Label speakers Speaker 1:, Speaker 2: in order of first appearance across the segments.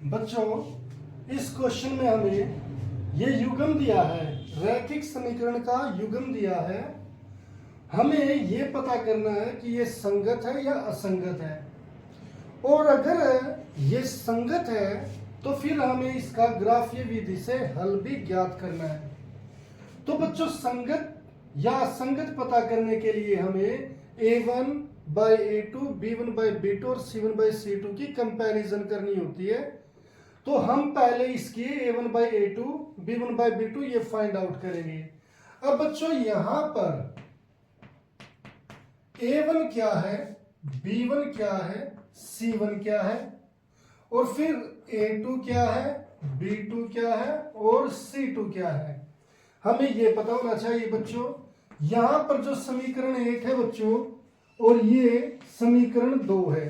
Speaker 1: बच्चों, इस क्वेश्चन में हमें ये युग्म दिया है, रैखिक समीकरण का युग्म दिया है। हमें ये पता करना है कि ये संगत है या असंगत है, और अगर ये संगत है तो फिर हमें इसका ग्राफीय विधि से हल भी ज्ञात करना है। तो बच्चों, संगत या असंगत पता करने के लिए हमें a1/a2, b1/b2 और c1/c2 की कंपैरिजन करनी होती है। तो हम पहले इसकी a1/a2, b1/b2 ये फाइंड आउट करेंगे। अब बच्चों, यहां पर a1 क्या है, b1 क्या है, c1 क्या है, और फिर a2 क्या है, b2 क्या है और c2 क्या है, हमें यह पता होना चाहिए। बच्चों, यहां पर जो समीकरण 1 है बच्चों, और ये समीकरण 2 है।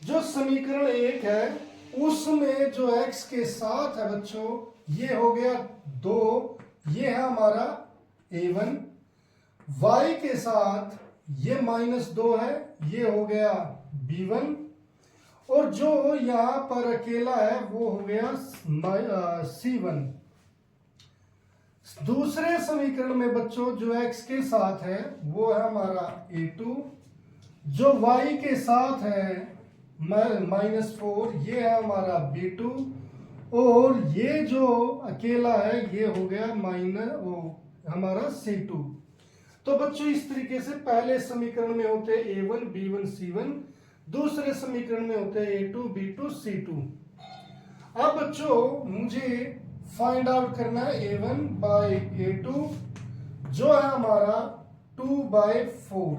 Speaker 1: जो समीकरण 1 है उसमें जो x के साथ है बच्चों, ये हो गया 2, ये है हमारा a1। y के साथ ये -2 है, ये हो गया b1। और जो यहां पर अकेला है वो हो गया c1। दूसरे समीकरण में बच्चों जो x के साथ है वो है हमारा a2, जो y के साथ है -4, ये है हमारा b2, और ये जो अकेला है ये हो गया हमारा c2। तो बच्चों, इस तरीके से पहले समीकरण में होते हैं a1, b1, c1, दूसरे समीकरण में होते हैं a2, b2, c2। अब बच्चों, मुझे फाइंड आउट करना है a1/a2, जो है हमारा 2/4।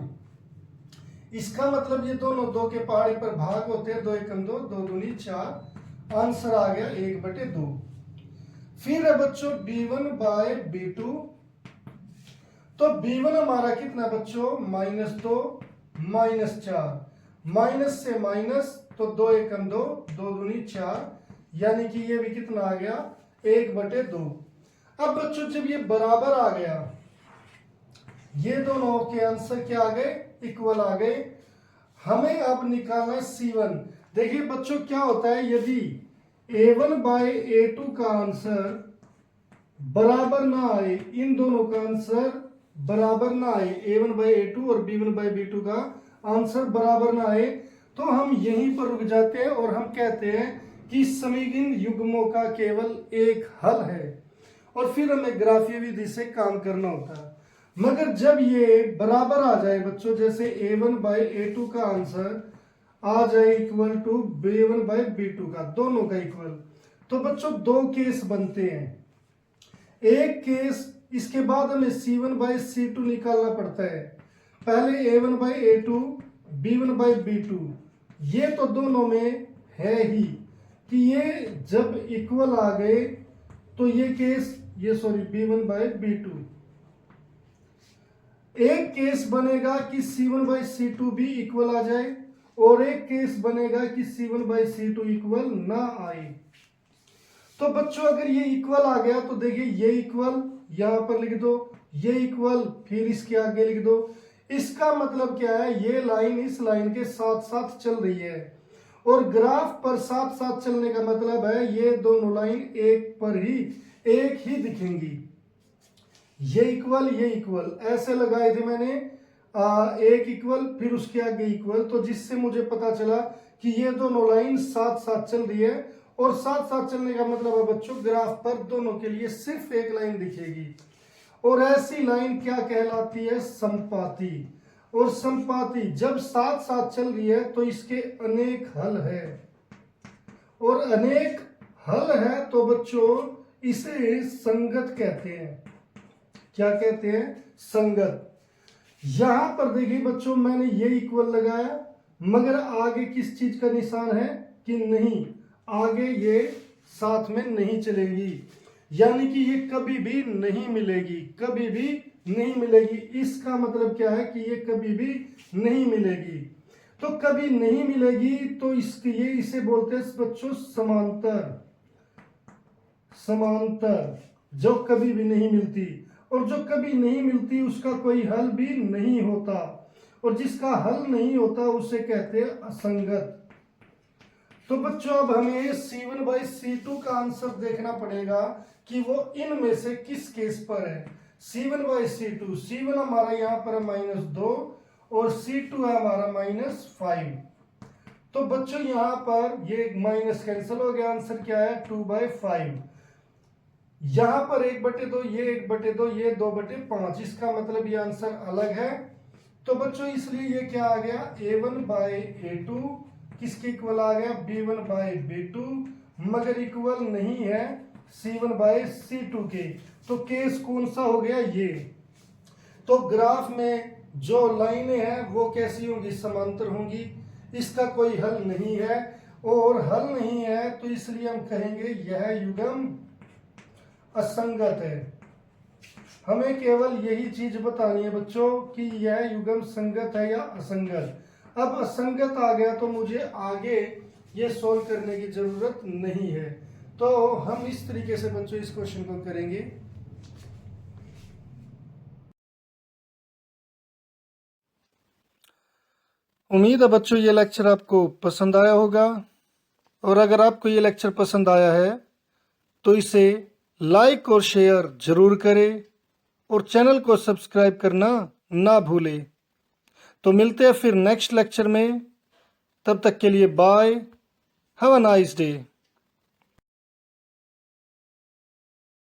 Speaker 1: इसका मतलब ये दोनों 2 के पहाड़ी पर भाग होते हैं, 2 एकम 2, 2 दूनी 4, आंसर आ गया 1/2। फिर है बच्चों b1/b2, तो b1 हमारा कितना बच्चों, -2, -4, माइनस से माइनस, तो 2 एकम 2, 2 दूनी 4, यानी कि ये भी कितना आ गया 1/2। अब बच्चों, जब ये बराबर आ गया, ये दोनों के आंसर क्या आ गए, इक्वल आ गए। हमें अब निकालना है c1। देखिए बच्चों, क्या होता है, यदि a1/a2 का आंसर बराबर ना आए, इन दोनों का आंसर बराबर ना आए, a1/a2 और b1/b2 का आंसर बराबर ना आए, तो हम यहीं पर रुक जाते हैं और हम कहते हैं कि समीकरण युग्मों का केवल एक हल है, और फिर हमें ग्राफीय विधि से काम करना होता है। मगर जब ये बराबर आ जाए बच्चों, जैसे a1/a2 का आंसर आ जाए इक्वल टू b1/b2 का, दोनों का इक्वल, तो बच्चों 2 केस बनते हैं। एक केस, इसके बाद हमें c1/c2 निकालना पड़ता है। पहले a1/a2, b1/b2, ये तो दोनों में है ही कि ये जब इक्वल आ गए तो ये केस, ये सॉरी b1/b2, एक केस बनेगा कि c1/c2 भी इक्वल आ जाए, और एक केस बनेगा कि c1/c2 इक्वल ना आए। तो बच्चों, अगर ये इक्वल आ गया तो देखिए ये इक्वल यहां पर लिख दो, ये इक्वल फिर इसके आगे लिख दो। इसका मतलब क्या है, ये लाइन इस लाइन के साथ साथ चल रही है, और ग्राफ पर साथ साथ चलने का मतलब है ये दोनों लाइन एक ही दिखेंगी। ये इक्वल, ये इक्वल ऐसे लगाए थे मैंने, एक इक्वल फिर उसके आगे इक्वल, तो जिससे मुझे पता चला कि ये दोनों लाइन साथ साथ चल रही है। और साथ साथ चलने का मतलब है बच्चों, ग्राफ पर दोनों के लिए सिर्फ एक लाइन दिखेगी, और ऐसी लाइन क्या कहलाती है, समपाती। और समपाती जब साथ साथ चल रही है तो इसके अनेक हल है, और अनेक हल है तो बच्चों इसे संगत कहते हैं। क्या कहते हैं, संगत। यहां पर देखिए बच्चों, मैंने ये इक्वल लगाया, मगर आगे किस चीज का निशान है कि नहीं, आगे ये साथ में नहीं चलेगी, यानी कि ये कभी भी नहीं मिलेगी, कभी भी नहीं मिलेगी। इसका मतलब क्या है कि ये कभी भी नहीं मिलेगी। तो कभी नहीं मिलेगी तो ये इसे बोलते हैं बच्चों समांतर, समांतर जो कभी भी नहीं मिलती। और जो कभी नहीं मिलती उसका कोई हल भी नहीं होता, और जिसका हल नहीं होता उसे कहते हैं असंगत। तो बच्चों अब हमें C1/C2 का आंसर देखना पड़ेगा कि वो इनमें से किस केस पर है। C1/C2, C1 हमारा यहाँ पर -2 और C2 है हमारा -5। तो बच्चों यहाँ पर ये माइनस कैंसिल हो गया, आंसर क्या है 2/5। यहां पर 1/2, ये 1/2, ये 2/5, इसका मतलब ये आंसर अलग है। तो बच्चों इसलिए ये क्या आ गया, A1/A2 किसके इक्वल आ गया, B1/B2, मगर इक्वल नहीं है C1/C2 के। तो केस कौन सा हो गया, ये। तो ग्राफ में जो लाइनें हैं वो कैसी होंगी, समांतर होंगी। इसका कोई हल नहीं है, और हल नहीं है तो इसलिए हम कहेंगे यह युग्म असंगत है। हमें केवल यही चीज बतानी है बच्चों कि यह युग्म संगत है या असंगत। अब असंगत आ गया तो मुझे आगे ये सोल्व करने की जरूरत नहीं है। तो हम इस तरीके से बच्चों इस क्वेश्चन को करेंगे। उम्मीद है बच्चों ये लेक्चर आपको पसंद आया होगा, और अगर आपको ये लेक्चर पसंद आया है तो इसे लाइक और शेयर जरूर करें, और चैनल को सब्सक्राइब करना ना भूलें। तो मिलते हैं फिर नेक्स्ट लेक्चर में, तब तक के लिए bye, have a nice day.